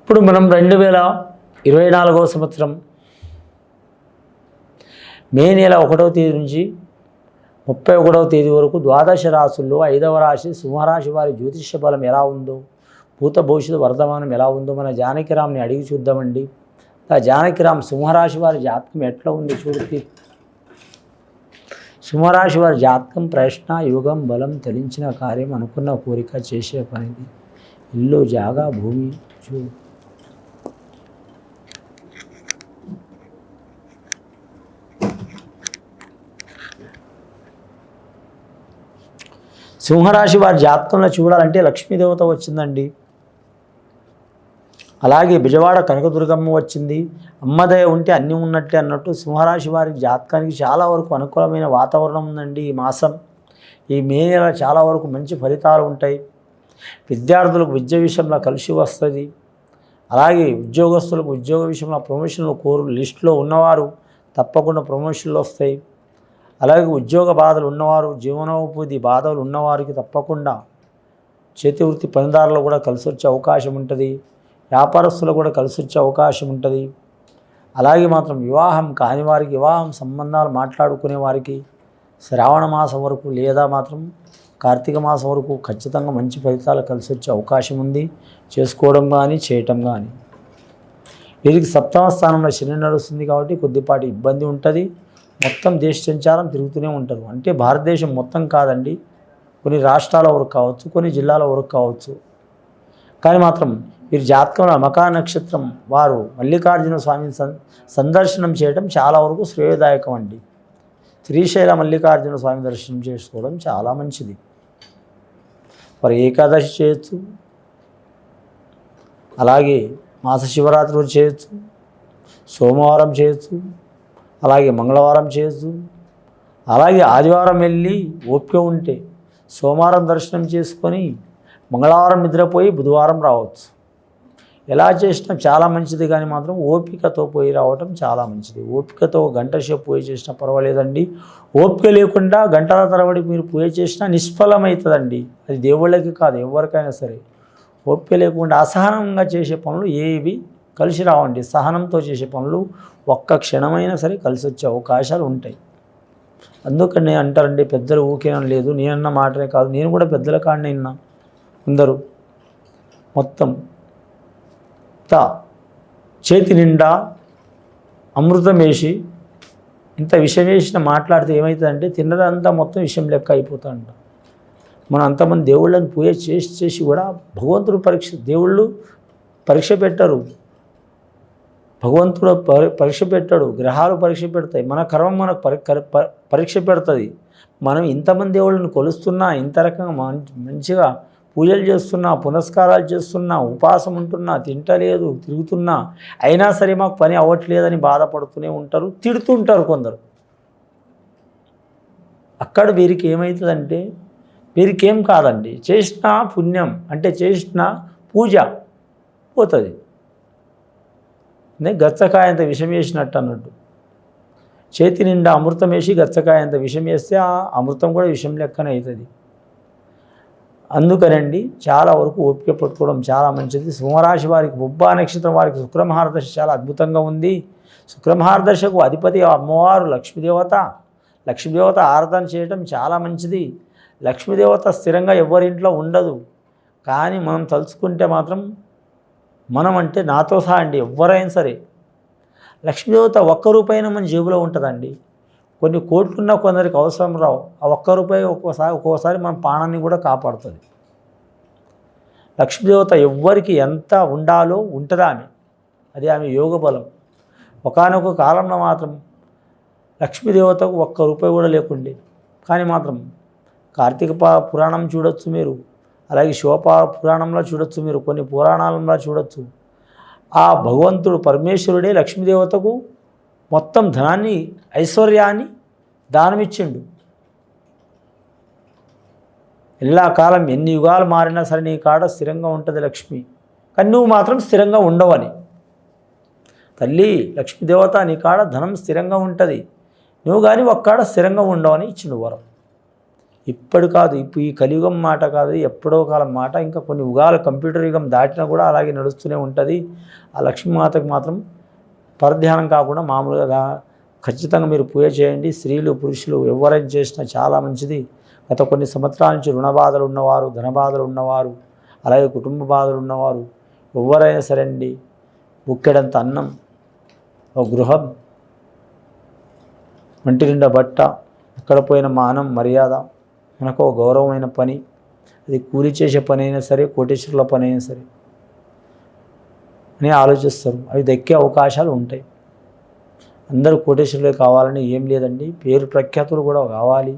ఇప్పుడు మనం 2024వ సంవత్సరం మే నెల 1వ తేదీ నుంచి 31వ తేదీ వరకు ద్వాదశ రాశుల్లో 5వ రాశి సింహరాశి వారి జ్యోతిష్య బలం ఎలా ఉందో, భూత భవిష్యత్తు వర్ధమానం ఎలా ఉందో మన జానకిరామ్ని అడిగి చూద్దామండి. ఆ జానకిరామ్ సింహరాశి వారి జాతకం ఎట్లా ఉంది చూడండి. సింహరాశి వారి జాతకం ప్రశ్న యుగం బలం తెలించిన కార్యం అనుకున్న కోరిక చేసే పనిది ఇల్లు జాగా భూమి చూడు. సింహరాశి వారి జాతకంలో చూడాలంటే లక్ష్మీదేవత వచ్చిందండి. అలాగే బిజవాడ కనకదుర్గమ్మ వచ్చింది. అమ్మదయ ఉంటే అన్నీ ఉన్నట్టే అన్నట్టు సింహరాశి వారి జాతకానికి చాలా వరకు అనుకూలమైన వాతావరణం ఉందండి. ఈ మాసం ఈ మే నెల చాలా వరకు మంచి ఫలితాలు ఉంటాయి. విద్యార్థులకు విద్య విషయంలో కలిసి వస్తుంది. అలాగే ఉద్యోగస్తులకు ఉద్యోగ విషయంలో ప్రమోషన్లు లిస్టులో ఉన్నవారు తప్పకుండా ప్రమోషన్లు వస్తాయి. అలాగే ఉద్యోగ బాధలు ఉన్నవారు, జీవనోపాధి బాధలు ఉన్నవారికి తప్పకుండా చేతివృత్తి పనిదారులు కూడా కలిసి వచ్చే అవకాశం ఉంటుంది. వ్యాపారస్తులు కూడా కలిసి వచ్చే అవకాశం ఉంటుంది. అలాగే మాత్రం వివాహం కాని వారికి, వివాహం సంబంధాలు మాట్లాడుకునే వారికి శ్రావణ మాసం వరకు లేదా మాత్రం కార్తీక మాసం వరకు ఖచ్చితంగా మంచి ఫలితాలు కలిసి వచ్చే అవకాశం ఉంది. చేసుకోవడం కానీ చేయటం కానీ. వీరికి సప్తమ స్థానంలో శని నడుస్తుంది కాబట్టి కొద్దిపాటి ఇబ్బంది ఉంటుంది. మొత్తం దేశ సంచారం తిరుగుతూనే ఉంటారు. అంటే భారతదేశం మొత్తం కాదండి, కొన్ని రాష్ట్రాల వరకు కావచ్చు, కొన్ని జిల్లాల వరకు కావచ్చు. కానీ మాత్రం వీరి జాతకంలో మకా నక్షత్రం వారు మల్లికార్జున స్వామిని సందర్శనం చేయడం చాలా వరకు శ్రేయదాయకం అండి. శ్రీశైల మల్లికార్జున స్వామి దర్శనం చేసుకోవడం చాలా మంచిది. వారు ఏకాదశి చేయొచ్చు, అలాగే మాస శివరాత్రి రోజు చేయొచ్చు, సోమవారం చేయొచ్చు, అలాగే మంగళవారం చేయొచ్చు, అలాగే ఆదివారం వెళ్ళి ఓపిక ఉంటే సోమవారం దర్శనం చేసుకొని మంగళవారం నిద్రపోయి బుధవారం రావచ్చు. ఎలా చేసినా చాలా మంచిది. కానీ మాత్రం ఓపికతో పోయి రావటం చాలా మంచిది. ఓపికతో గంట సేపు పూజ చేసినా పర్వాలేదండి. ఓపిక లేకుండా గంటల తరబడి మీరు పూజ చేసినా నిష్ఫలమవుతుందండి. అది దేవుళ్ళకి కాదు, ఎవరికైనా సరే. ఓపిక లేకుండా అసహనంగా చేసే పనులు ఏవి కలిసి రావండి. సహనంతో చేసే పనులు ఒక్క క్షణమైనా సరే కలిసి వచ్చే అవకాశాలు ఉంటాయి. అందుకని అంటారండి పెద్దలు ఊకేనం లేదు. నేనన్న మాటనే కాదు, నేను కూడా పెద్దల కాడనే విన్నా. అందరూ మొత్తం చేతి నిండా అమృతం వేసి ఇంత విషం వేసిన మాట్లాడితే ఏమవుతుందంటే తిన్నదంతా మొత్తం విషం లెక్క అయిపోతుందంట. మనం అంతమంది దేవుళ్ళని పూజ చేసి కూడా భగవంతుడు దేవుళ్ళు పరీక్ష పెట్టరు. భగవంతుడు పరీక్ష పెట్టాడు, గ్రహాలు పరీక్ష పెడతాయి, మన కర్మ మనకు పరీక్ష పెడుతుంది. మనం ఇంతమంది దేవుళ్ళని కొలుస్తున్నా, ఇంత రకంగా మంచిగా పూజలు చేస్తున్నా, పునస్కారాలు చేస్తున్నా, ఉపవాసం ఉంటున్నా, తింటలేదు, తిరుగుతున్నా, అయినా సరే మాకు పని అవ్వట్లేదని బాధపడుతూనే ఉంటారు, తిడుతుంటారు కొందరు. అక్కడ వీరికి ఏమవుతుందంటే వీరికి ఏం కాదండి, చేసిన పుణ్యం అంటే చేసిన పూజ పోతుంది. గచ్చకాయంత విషం వేసినట్టు అన్నట్టు. చేతి నిండా అమృతం వేసి గచ్చకాయంత విషం వేస్తే ఆ అమృతం కూడా విషం లెక్కనే అవుతుంది. అందుకనండి చాలా వరకు ఓపిక పట్టుకోవడం చాలా మంచిది. సింహరాశి వారికి బొబ్బా నక్షత్రం వారికి శుక్రమహారదశ చాలా అద్భుతంగా ఉంది. శుక్రమహారదశకు అధిపతి అమ్మవారు లక్ష్మీదేవత. లక్ష్మీదేవత ఆరాధన చేయడం చాలా మంచిది. లక్ష్మీదేవత స్థిరంగా ఎవరింట్లో ఉండదు. కానీ మనం తలుచుకుంటే మాత్రం మనం అంటే నాతో సహా అండి ఎవరైనా సరే లక్ష్మీదేవత ఒక్క రూపాయినా మన జేబులో ఉంటుందండి. కొన్ని కోట్లున్నా కొందరికి అవసరం రావు. ఆ ఒక్క రూపాయి ఒక్కోసారి మన ప్రాణాన్ని కూడా కాపాడుతుంది. లక్ష్మీదేవత ఎవ్వరికి ఎంత ఉండాలో ఉంటుందా ఆమె, అది ఆమె యోగ బలం. ఒకానొక కాలంలో మాత్రం లక్ష్మీదేవతకు ఒక్క రూపాయి కూడా లేకుండే. కానీ మాత్రం కార్తీక పురాణం చూడొచ్చు మీరు, అలాగే పురాణంలో చూడొచ్చు మీరు, కొన్ని పురాణాలలో చూడొచ్చు. ఆ భగవంతుడు పరమేశ్వరుడే లక్ష్మీదేవతకు మొత్తం ధనాన్ని ఐశ్వర్యాన్ని దానమిచ్చిండు. ఎలా కాలం ఎన్ని యుగాలు మారినా సరే నీ కాడ స్థిరంగా ఉంటుంది లక్ష్మి, కానీ నువ్వు మాత్రం స్థిరంగా ఉండవని. తల్లి లక్ష్మీదేవత నీ కాడ ధనం స్థిరంగా ఉంటుంది, నువ్వు కానీ ఒక్కాడ స్థిరంగా ఉండవని ఇచ్చిండు వరం. ఇప్పుడు కాదు, ఇప్పుడు ఈ కలియుగం మాట కాదు, ఎప్పుడో కాలం మాట. ఇంకా కొన్ని యుగాలు కంప్యూటర్ యుగం దాటినా కూడా అలాగే నడుస్తూనే ఉంటుంది. ఆ లక్ష్మీమాతకు మాత్రం పరధ్యానం కాకుండా మామూలుగా ఖచ్చితంగా మీరు పూజ చేయండి. స్త్రీలు పురుషులు ఎవరైనా చేసినా చాలా మంచిది. గత కొన్ని సంవత్సరాల నుంచి రుణ బాధలు ఉన్నవారు, ధన బాధలు ఉన్నవారు, అలాగే కుటుంబ బాధలు ఉన్నవారు ఎవరైనా సరే అండి, బుక్కెడంత అన్నం, ఒక గృహం, ఒంటి నిండా బట్ట, ఎక్కడ పోయిన మానం మర్యాద, మనకు ఒక గౌరవమైన పని, అది కూలి చేసే పని అయినా సరే, కోటేశ్వరుల పని అయినా సరే అని ఆలోచిస్తారు. అవి దక్కే అవకాశాలు ఉంటాయి. అందరూ కోటేశ్వరులే కావాలని ఏం లేదండి. పేరు ప్రఖ్యాతులు కూడా కావాలి.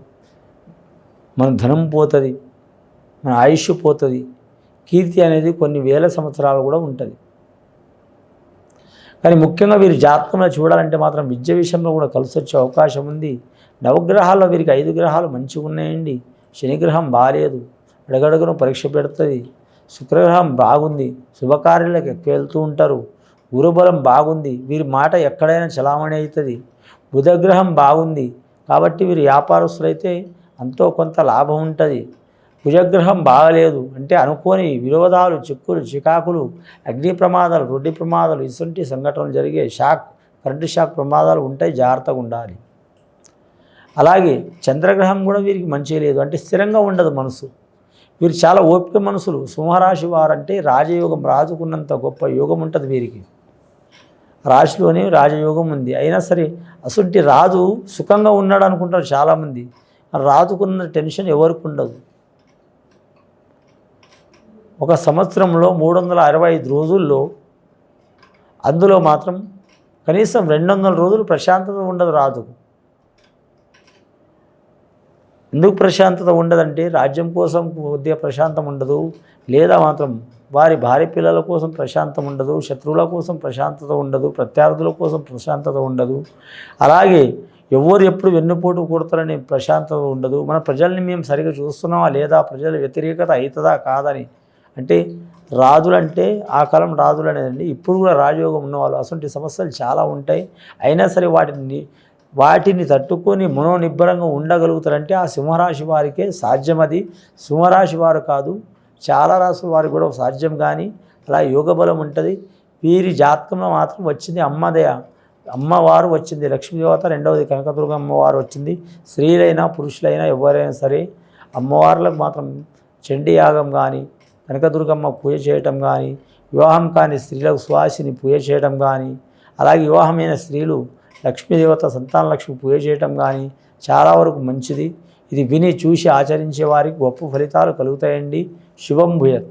మన ధనం పోతుంది, మన ఆయుష్ పోతుంది, కీర్తి అనేది కొన్ని వేల సంవత్సరాలు కూడా ఉంటుంది. కానీ ముఖ్యంగా వీరి జాతకంలో చూడాలంటే మాత్రం విద్య విషయంలో కూడా కలిసి వచ్చే అవకాశం ఉంది. నవగ్రహాల్లో వీరికి 5 గ్రహాలు మంచిగా ఉన్నాయండి. శనిగ్రహం బాగాలేదు, అడగడుగును పరీక్ష పెడుతుంది. శుక్రగ్రహం బాగుంది, శుభకార్యాలకు ఎక్కువ వెళ్తూ ఉంటారు. గురుబలం బాగుంది, వీరి మాట ఎక్కడైనా చలామణి అవుతుంది. బుధగ్రహం బాగుంది కాబట్టి వీరు వ్యాపారస్తులైతే అంతో కొంత లాభం ఉంటుంది. కుజగ్రహం బాగలేదు అంటే అనుకోని విరోధాలు, చిక్కులు, చికాకులు, అగ్ని ప్రమాదాలు, రొడ్డి ప్రమాదాలు, ఇటువంటి సంఘటనలు జరిగే కరెంటు షాక్ ప్రమాదాలు ఉంటాయి, జాగ్రత్తగా ఉండాలి. అలాగే చంద్రగ్రహం కూడా వీరికి మంచిగా లేదు, అంటే స్థిరంగా ఉండదు మనసు. వీరు చాలా ఓపిక మనసులు. సింహరాశి వారంటే రాజయోగం, రాజుకున్నంత గొప్ప యోగం ఉంటుంది వీరికి. రాశిలోనే రాజయోగం ఉంది. అయినా సరే అసలు రాజు సుఖంగా ఉన్నాడు అనుకుంటారు చాలామంది. రాజుకున్న టెన్షన్ ఎవరికి ఉండదు. ఒక సంవత్సరంలో 365 రోజుల్లో అందులో మాత్రం కనీసం 200 రోజులు ప్రశాంతత ఉండదు రాజుకు. ఎందుకు ప్రశాంతత ఉండదంటే రాజ్యం కోసం కొద్దిగా ప్రశాంతం ఉండదు, లేదా మాత్రం వారి భార్య పిల్లల కోసం ప్రశాంతం ఉండదు, శత్రువుల కోసం ప్రశాంతత ఉండదు, ప్రత్యర్థుల కోసం ప్రశాంతత ఉండదు. అలాగే ఎవరు ఎప్పుడు వెన్నుపోటు కొడతారని ప్రశాంతత ఉండదు. మన ప్రజల్ని మేము సరిగా చూస్తున్నామా లేదా, ప్రజల వ్యతిరేకత అవుతుందా కాదని. అంటే రాజులంటే ఆ కాలం రాజులు అనేదండి. ఇప్పుడు కూడా రాజయోగం ఉన్నవాళ్ళు అటువంటి సమస్యలు చాలా ఉంటాయి. అయినా సరే వాటిని తట్టుకొని మనోనిబ్బరంగా ఉండగలుగుతారంటే ఆ సింహరాశి వారికే సాధ్యం. అది సింహరాశి వారు కాదు, చాలా రాశుల వారికి కూడా సాధ్యం. కానీ అలా యోగ బలం ఉంటుంది. వీరి జాతకంలో మాత్రం వచ్చింది అమ్మవారు వచ్చింది లక్ష్మీదేవత, రెండవది కనకదుర్గ అమ్మవారు వచ్చింది. స్త్రీలైనా పురుషులైనా ఎవరైనా సరే అమ్మవార్లకు మాత్రం చండీ యాగం కానీ, కనకదుర్గమ్మ పూజ చేయటం కానీ, వివాహం కాని స్త్రీలకు సువాసిని పూజ చేయటం కానీ, అలాగే వివాహమైన స్త్రీలు లక్ష్మీదేవత సంతాన లక్ష్మి పూజ చేయటం కానీ చాలా వరకు మంచిది. ఇది విని చూసి ఆచరించే వారికి గొప్ప ఫలితాలు కలుగుతాయండి. శుభం భూయత్.